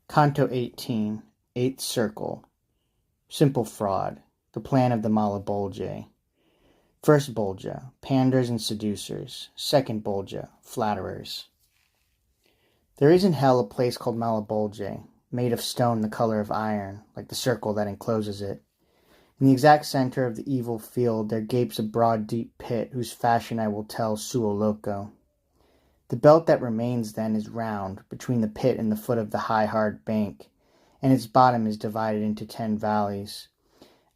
Canto 18, Eighth Circle. Simple fraud. The plan of the Malabolge. First Bolgia, panders and seducers. Second Bolgia, flatterers. There is in hell a place called Malabolge, made of stone the color of iron, like the circle that encloses it. In the exact center of the evil field there gapes a broad deep pit, whose fashion I will tell suo loco. The belt that remains then is round, between the pit and the foot of the high hard bank, and its bottom is divided into 10 valleys.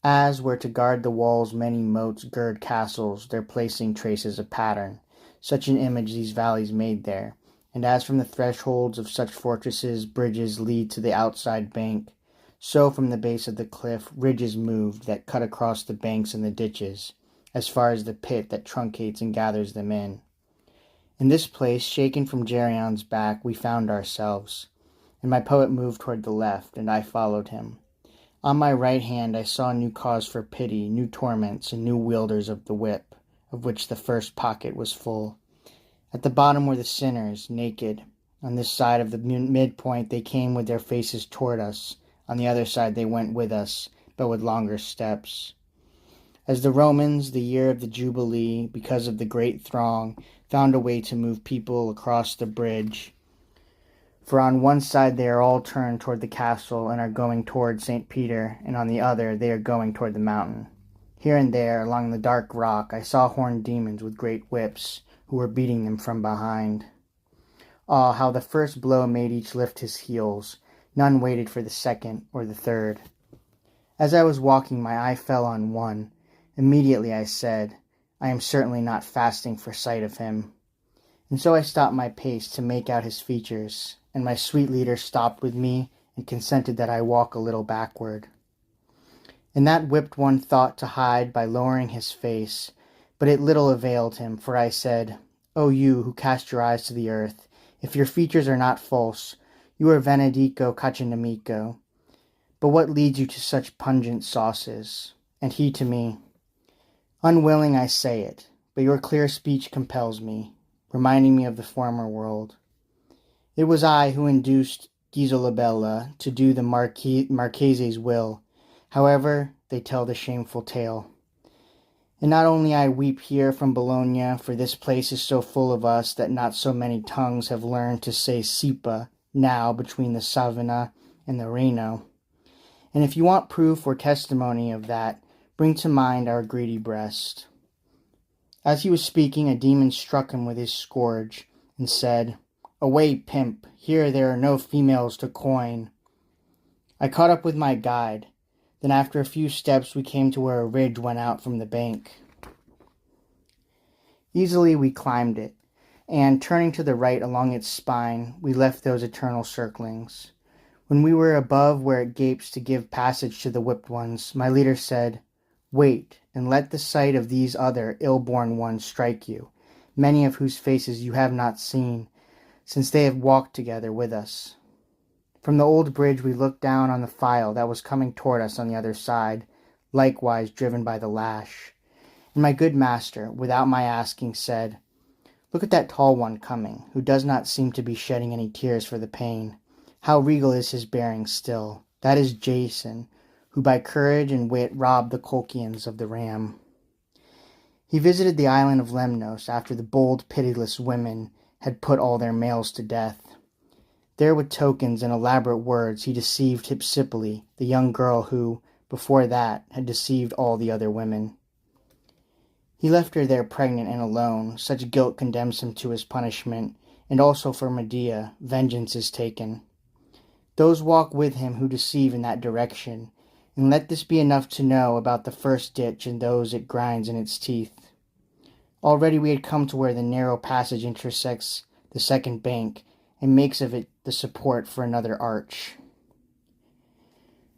As, where to guard the walls many moats gird castles, their placing traces a pattern, such an image these valleys made there, and as from the thresholds of such fortresses bridges lead to the outside bank, so from the base of the cliff ridges moved that cut across the banks and the ditches, as far as the pit that truncates and gathers them in. In this place, shaken from Geryon's back, we found ourselves, and my poet moved toward the left, and I followed him. On my right hand I saw new cause for pity, new torments, and new wielders of the whip, of which the first pocket was full. At the bottom were the sinners, naked. On this side of the midpoint they came with their faces toward us. On the other side they went with us, but with longer steps. As the Romans, the year of the Jubilee, because of the great throng, found a way to move people across the bridge, for on one side they are all turned toward the castle and are going toward St. Peter, and on the other they are going toward the mountain. Here and there, along the dark rock, I saw horned demons with great whips, who were beating them from behind. Ah, how the first blow made each lift his heels. None waited for the second or the third. As I was walking, my eye fell on one. Immediately I said, I am certainly not fasting for sight of him. And so I stopped my pace to make out his features, and my sweet leader stopped with me and consented that I walk a little backward. And that whipped one thought to hide by lowering his face, but it little availed him, for I said, O you who cast your eyes to the earth, if your features are not false, you are Venedico Cachinamico. But what leads you to such pungent sauces? And he to me, unwilling I say it, but your clear speech compels me, reminding me of the former world. It was I who induced Ghisolabella to do the Marchese's will. However, they tell the shameful tale. And not only I weep here from Bologna, for this place is so full of us that not so many tongues have learned to say Sipa now between the Savina and the Reno. And if you want proof or testimony of that, bring to mind our greedy breast. As he was speaking, a demon struck him with his scourge, and said, Away, pimp, here there are no females to coin. I caught up with my guide. Then after a few steps we came to where a ridge went out from the bank. Easily we climbed it, and turning to the right along its spine, we left those eternal circlings. When we were above where it gapes to give passage to the whipped ones, my leader said, Wait, and let the sight of these other ill-born ones strike you, many of whose faces you have not seen, since they have walked together with us. From the old bridge we looked down on the file that was coming toward us on the other side, likewise driven by the lash. And my good master, without my asking, said, Look at that tall one coming, who does not seem to be shedding any tears for the pain. How regal is his bearing still. That is Jason, who by courage and wit robbed the Colchians of the ram. He visited the island of Lemnos after the bold, pitiless women had put all their males to death. There with tokens and elaborate words he deceived Hypsipyle, the young girl who, before that, had deceived all the other women. He left her there pregnant and alone. Such guilt condemns him to his punishment, and also for Medea, vengeance is taken. Those walk with him who deceive in that direction, and let this be enough to know about the first ditch and those it grinds in its teeth. Already we had come to where the narrow passage intersects the second bank, and makes of it the support for another arch.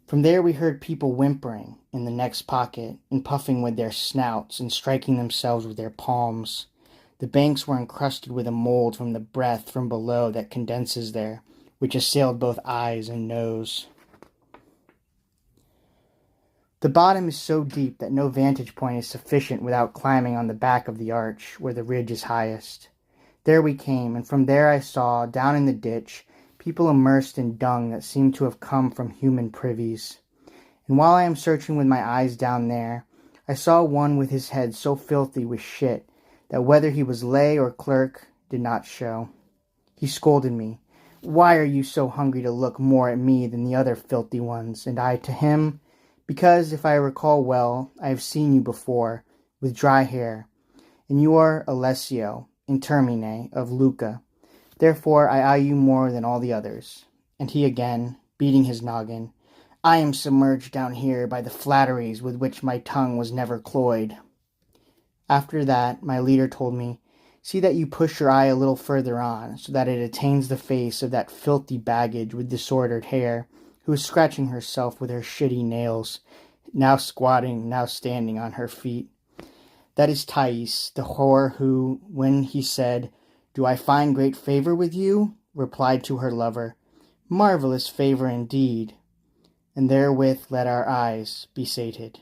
From there we heard people whimpering in the next pocket, and puffing with their snouts, and striking themselves with their palms. The banks were encrusted with a mold from the breath from below that condenses there, which assailed both eyes and nose. The bottom is so deep that no vantage point is sufficient without climbing on the back of the arch, where the ridge is highest. There we came, and from there I saw, down in the ditch, people immersed in dung that seem to have come from human privies. And while I am searching with my eyes down there, I saw one with his head so filthy with shit that whether he was lay or clerk did not show. He scolded me. Why are you so hungry to look more at me than the other filthy ones? And I to him, because, if I recall well, I have seen you before, with dry hair, and you are Alessio, in termine, of Lucca. Therefore I eye you more than all the others. And he again, beating his noggin, I am submerged down here by the flatteries with which my tongue was never cloyed. After that, my leader told me, see that you push your eye a little further on, so that it attains the face of that filthy baggage with disordered hair, who is scratching herself with her shitty nails, now squatting, now standing on her feet. That is Thais, the whore who, when he said, Do I find great favor with you? Replied to her lover, Marvelous favor indeed. And therewith let our eyes be sated.